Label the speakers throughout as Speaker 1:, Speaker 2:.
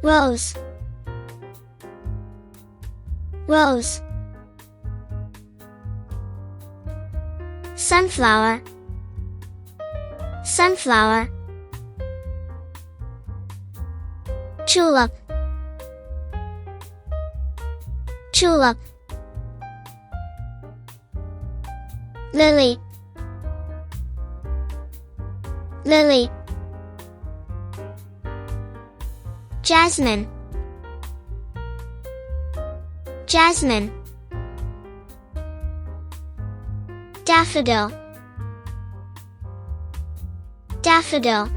Speaker 1: rose, rose. Sunflower, sunflower. Tulip, tulip. Lily, lily. Jasmine, jasmine. Daffodil, daffodil.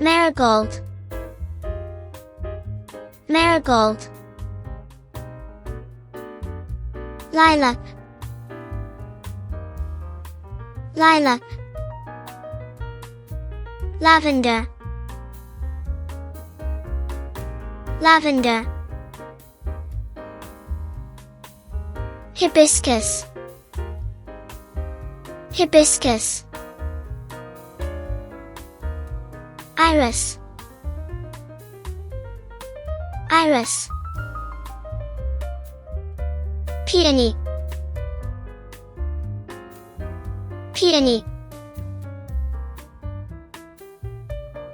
Speaker 1: Marigold, marigold. Lilac, lilac. Lavender, lavender. Hibiscus, hibiscus. Iris, iris. Peony, peony.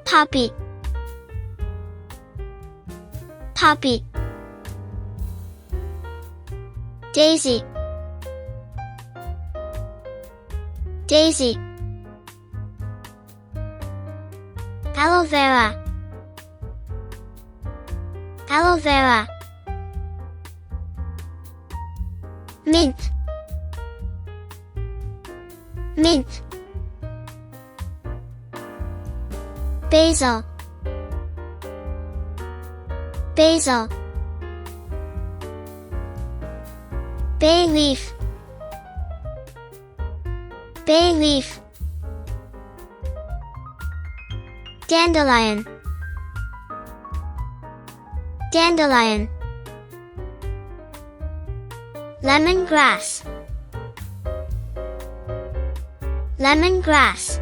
Speaker 1: Poppy, poppy. Daisy, daisy. Alovera, alovera. Mint, mint. Basil, basil. Bay leaf, bay leaf. Dandelion, dandelion. Lemongrass, lemongrass.